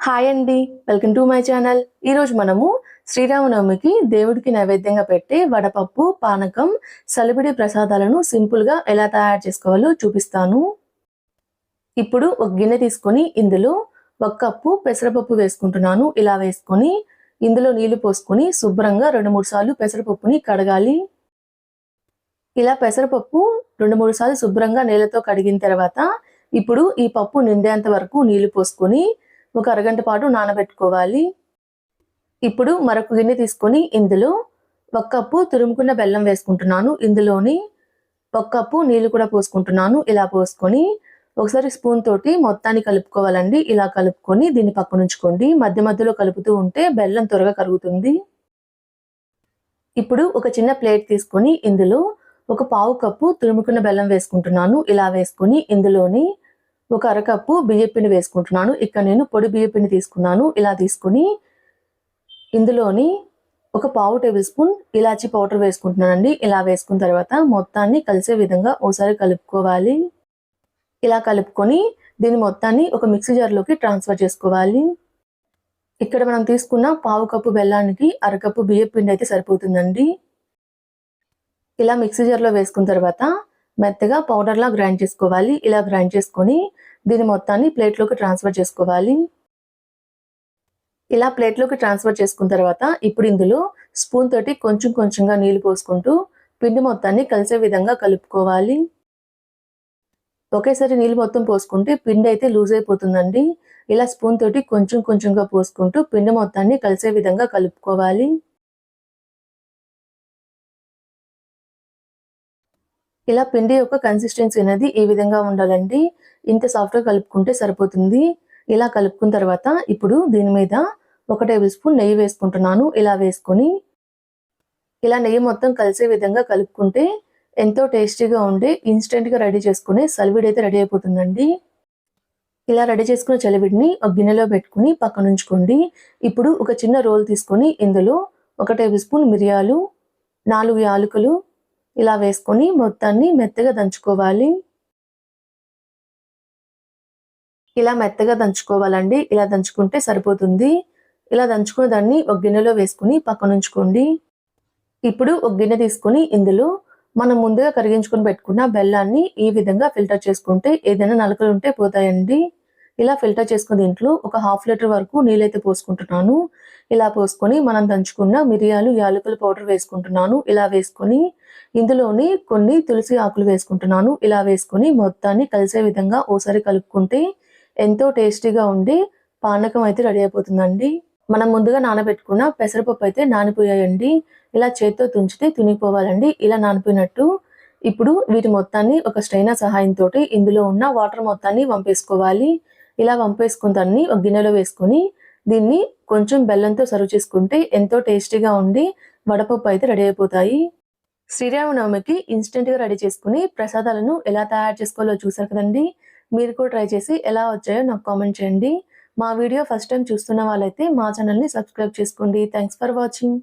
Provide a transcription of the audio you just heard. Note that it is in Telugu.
హాయ్ అండి, వెల్కమ్ టు మై ఛానల్. ఈరోజు మనము శ్రీరామనవమికి దేవుడికి నైవేద్యంగా పెట్టే వడపప్పు, పానకం, సలివిడి ప్రసాదాలను సింపుల్గా ఎలా తయారు చేసుకోవాలో చూపిస్తాను. ఇప్పుడు ఒక గిన్నె తీసుకొని ఇందులో 1 కప్పు పెసరపప్పు వేసుకుంటున్నాను. ఇలా వేసుకొని ఇందులో నీళ్లు పోసుకొని శుభ్రంగా 2-3 సార్లు పెసరపప్పుని కడగాలి. ఇలా పెసరపప్పు 2-3 సార్లు శుభ్రంగా నీళ్ళతో కడిగిన తర్వాత ఇప్పుడు ఈ పప్పు నిండేంత వరకు నీళ్లు పోసుకొని ఒక అరగంట పాటు నానబెట్టుకోవాలి. ఇప్పుడు మరొక గిన్నె తీసుకొని ఇందులో 1 కప్పు తురుముకున్న బెల్లం వేసుకుంటున్నాను. ఇందులోని 1 కప్పు నీళ్లు కూడా పోసుకుంటున్నాను. ఇలా పోసుకొని ఒకసారి స్పూన్ తోటి మొత్తాన్ని కలుపుకోవాలండి. ఇలా కలుపుకొని దీన్ని పక్కన ఉంచుకోండి. మధ్య మధ్యలో కలుపుతూ ఉంటే బెల్లం త్వరగా కరుగుతుంది. ఇప్పుడు ఒక చిన్న ప్లేట్ తీసుకొని ఇందులో ఒక పావు కప్పు తురుముకున్న బెల్లం వేసుకుంటున్నాను. ఇలా వేసుకొని ఇందులోని ఒక అరకప్పు బియ్యపిండి వేసుకుంటున్నాను. ఇక్కడ నేను పొడి బియ్యపిండి తీసుకున్నాను. ఇలా తీసుకుని ఇందులోని ఒక పావు టేబుల్ స్పూన్ ఇలాచీ పౌడర్ వేసుకుంటున్నానండి. ఇలా వేసుకున్న తర్వాత మొత్తాన్ని కలిసే విధంగా ఒకసారి కలుపుకోవాలి. ఇలా కలుపుకొని దీని మొత్తాన్ని ఒక మిక్సీ జార్లోకి ట్రాన్స్ఫర్ చేసుకోవాలి. ఇక్కడ మనం తీసుకున్న పావు కప్పు బెల్లానికి అరకప్పు బియ్యపిండి అయితే సరిపోతుందండి. ఇలా మిక్సీ జార్లో వేసుకున్న తర్వాత మెత్తగా పౌడర్లా గ్రైండ్ చేసుకోవాలి. ఇలా గ్రైండ్ చేసుకొని దీని మొత్తాన్ని ప్లేట్లోకి ట్రాన్స్ఫర్ చేసుకోవాలి. ఇలా ప్లేట్లోకి ట్రాన్స్ఫర్ చేసుకున్న తర్వాత ఇప్పుడు ఇందులో స్పూన్ తోటి కొంచెం కొంచెంగా నీళ్లు పోసుకుంటూ పిండి మొత్తాన్ని కలిసే విధంగా కలుపుకోవాలి. ఒకేసారి నీళ్ళు మొత్తం పోసుకుంటే పిండి అయితే లూజ్ అయిపోతుందండి. ఇలా స్పూన్ తోటి కొంచెం కొంచెంగా పోసుకుంటూ పిండి మొత్తాన్ని కలిసే విధంగా కలుపుకోవాలి. ఇలా పిండి యొక్క కన్సిస్టెన్సీ అనేది ఈ విధంగా ఉండాలండి. ఇంత సాఫ్ట్గా కలుపుకుంటే సరిపోతుంది. ఇలా కలుపుకున్న తర్వాత ఇప్పుడు దీని మీద 1 టేబుల్ స్పూన్ నెయ్యి వేసుకుంటున్నాను. ఇలా వేసుకొని ఇలా నెయ్యి మొత్తం కలిసే విధంగా కలుపుకుంటే ఎంతో టేస్టీగా ఉండే ఇన్స్టెంట్గా రెడీ చేసుకునే సలివిడి అయితే రెడీ అయిపోతుందండి. ఇలా రెడీ చేసుకున్న చలివిడిని ఒక గిన్నెలో పెట్టుకుని పక్కన ఉంచుకోండి. ఇప్పుడు ఒక చిన్న రోల్ తీసుకొని ఇందులో 1 టేబుల్ స్పూన్ మిరియాలు, 4 యాలకులు ఇలా వేసుకొని మొత్తాన్ని మెత్తగా దంచుకోవాలి. ఇలా మెత్తగా దంచుకోవాలండి. ఇలా దంచుకుంటే సరిపోతుంది. ఇలా దంచుకున్న దాన్ని ఒక గిన్నెలో వేసుకుని పక్కన ఉంచుకోండి. ఇప్పుడు ఒక గిన్నె తీసుకొని ఇందులో మనం ముందుగా కరిగించుకొని పెట్టుకున్న బెల్లాన్ని ఈ విధంగా ఫిల్టర్ చేసుకుంటే ఏదైనా నలకలు ఉంటే పోతాయండి. ఇలా ఫిల్టర్ చేసుకున్న దీంట్లో ఒక 1/2 లీటర్ వరకు నీళ్ళైతే పోసుకుంటున్నాను. ఇలా పోసుకొని మనం దంచుకున్న మిరియాలు, యాలకుల పౌడర్ వేసుకుంటున్నాను. ఇలా వేసుకొని ఇందులోని కొన్ని తులసి ఆకులు వేసుకుంటున్నాను. ఇలా వేసుకొని మొత్తాన్ని కలిసే విధంగా ఓసారి కలుపుకుంటే ఎంతో టేస్టీగా ఉండి పానకం అయితే రెడీ అయిపోతుందండి. మనం ముందుగా నానబెట్టుకున్న పెసరపప్పు అయితే నానిపోయాయండి. ఇలా చేత్తో తుంచితే తునిగిపోవాలండి. ఇలా నానిపోయినట్టు ఇప్పుడు వీటి మొత్తాన్ని ఒక స్ట్రైనర్ సహాయంతో ఇందులో ఉన్న వాటర్ మొత్తాన్ని వంపేసుకోవాలి. ఇలా వంపేసుకున్న దాన్ని ఒక గిన్నెలో వేసుకొని దీన్ని కొంచెం బెల్లంతో సర్వ్ చేసుకుంటే ఎంతో టేస్టీగా ఉండి వడపప్పు అయితే రెడీ అయిపోతాయి. శ్రీరామనవమికి ఇన్స్టెంట్గా రెడీ చేసుకుని ప్రసాదాలను ఎలా తయారు చేసుకోవాలో చూసారు కదండి. మీరు కూడా ట్రై చేసి ఎలా వచ్చాయో నాకు కామెంట్ చేయండి. మా వీడియో ఫస్ట్ టైం చూస్తున్న వాళ్ళైతే మా ఛానల్ని సబ్స్క్రైబ్ చేసుకోండి. Thanks for watching.